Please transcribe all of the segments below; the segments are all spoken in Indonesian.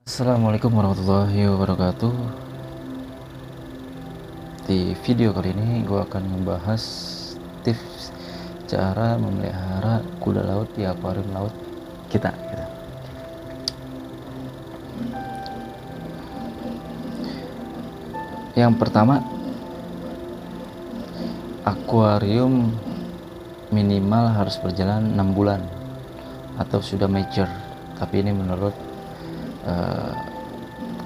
Assalamualaikum warahmatullahi wabarakatuh. Di video kali ini gue akan membahas tips cara memelihara kuda laut di akuarium laut kita gitu. Yang pertama, akuarium minimal harus berjalan 6 bulan atau sudah mature. Tapi ini menurut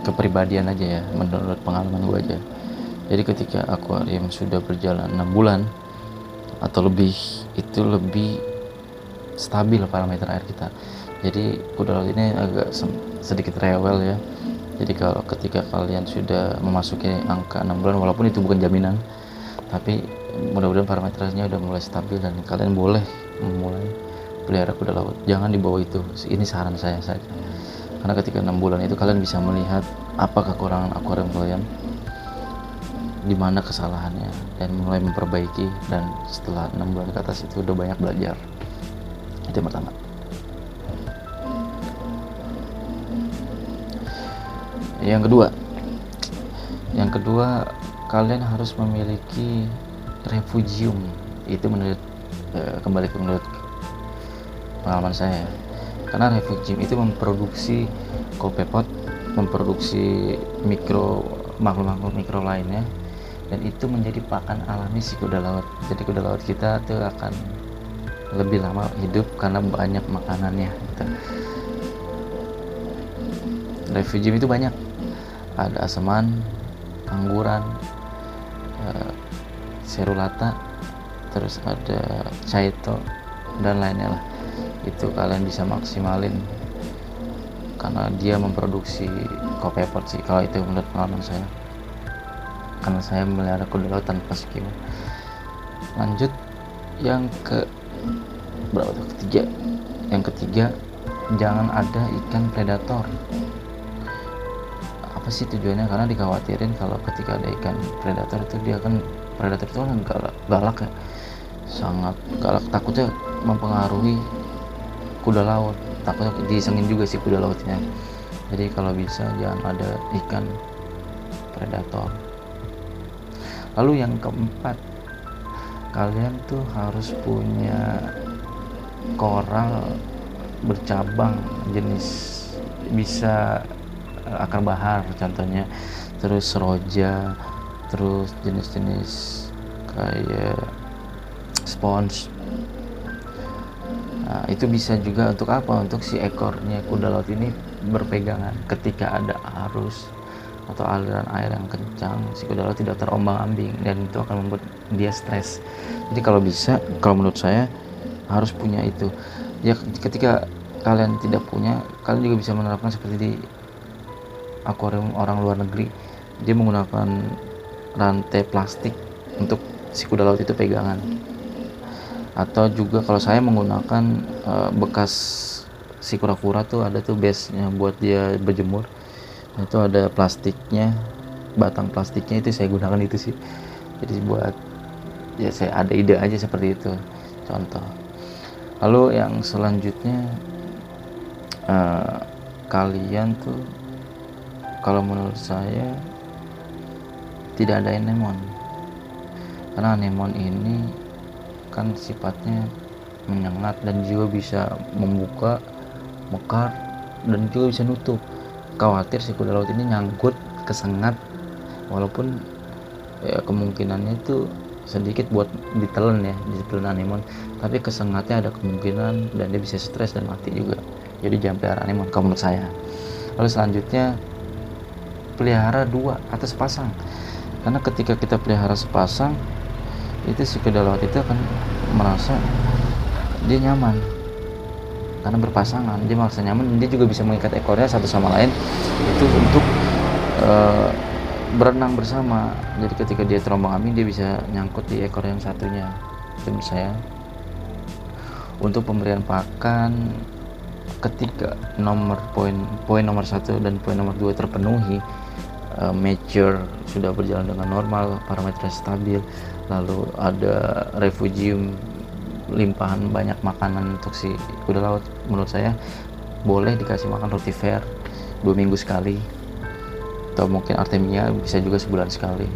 kepribadian aja ya, menurut pengalaman gue aja. Jadi ketika akuarium sudah berjalan 6 bulan atau lebih, itu lebih stabil parameter air kita. Jadi kuda laut ini agak sedikit rewel ya. Jadi kalau ketika kalian sudah memasuki angka 6 bulan, walaupun itu bukan jaminan, tapi mudah-mudahan parameternya udah mulai stabil dan kalian boleh memulai pelihara kuda laut. Jangan di bawah itu, ini saran saya saja. Karena ketika 6 bulan itu kalian bisa melihat apa kekurangan akuarium kalian, di mana kesalahannya, dan mulai memperbaiki. Dan setelah 6 bulan ke atas itu udah banyak belajar. Itu yang pertama. Yang kedua, kalian harus memiliki refugium. Itu kembali ke menurut pengalaman saya. Karena refugium itu memproduksi kopepot, memproduksi makhluk-makhluk mikro lainnya, dan itu menjadi pakan alami si kuda laut. Jadi kuda laut kita tuh akan lebih lama hidup karena banyak makanannya gitu. Refugium itu banyak, ada aseman, angguran, serulata, terus ada caito dan lainnya lah. Itu kalian bisa maksimalin karena dia memproduksi kopepot sih, kalau itu menurut pengalaman saya, karena saya melihara kuda laut tanpa skill. Lanjut yang ketiga, jangan ada ikan predator. Apa sih tujuannya? Karena dikhawatirin kalau ketika ada ikan predator itu predator itu kan galak ya, sangat galak, takutnya mempengaruhi kuda laut, takutnya disengin juga si kuda lautnya. Jadi kalau bisa jangan ada ikan predator. Lalu yang keempat, kalian tuh harus punya koral bercabang jenis, bisa akar bahar contohnya, terus roja, terus jenis-jenis kayak spons. Nah, itu bisa juga untuk apa? Untuk si ekornya kuda laut ini berpegangan ketika ada arus atau aliran air yang kencang, si kuda laut tidak terombang-ambing, dan itu akan membuat dia stres. Jadi kalau bisa, kalau menurut saya harus punya itu ya. Ketika kalian tidak punya, kalian juga bisa menerapkan seperti di akuarium orang luar negeri. Dia menggunakan rantai plastik untuk si kuda laut itu pegangan. Atau juga kalau saya menggunakan bekas si kura-kura tuh ada tuh base-nya buat dia berjemur. Itu ada plastiknya, batang plastiknya, itu saya gunakan itu sih. Jadi buat ya, saya ada ide aja seperti itu contoh. Lalu yang selanjutnya, kalian tuh kalau menurut saya tidak ada anemon, karena anemon ini kan sifatnya menyengat dan juga bisa membuka, mekar, dan juga bisa nutup. Khawatir si kuda laut ini nyangkut, kesengat, walaupun ya kemungkinannya itu sedikit buat ditelan ya, ditelan anemon, tapi kesengatnya ada kemungkinan dan dia bisa stres dan mati juga. Jadi jangan pelihara anemon kalau menurut saya. Lalu selanjutnya, pelihara 2 atau sepasang, karena ketika kita pelihara sepasang itu si kuda laut itu akan merasa dia nyaman karena berpasangan, dia merasa nyaman. Dia juga bisa mengikat ekornya satu sama lain itu untuk berenang bersama. Jadi ketika dia terombang-ambing, dia bisa nyangkut di ekor yang satunya. Itu menurut saya. Untuk pemberian pakan, ketika poin nomor 1 dan poin nomor 2 terpenuhi, mature, sudah berjalan dengan normal, parameter stabil, lalu ada refugium, limpahan banyak makanan untuk si kuda laut, menurut saya boleh dikasih makan rotifer 2 minggu sekali, atau mungkin artemia bisa juga sebulan sekali.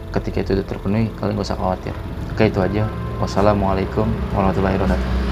Ketika itu udah terpenuhi, kalian gak usah khawatir. Oke, itu aja. Wassalamualaikum warahmatullahi wabarakatuh.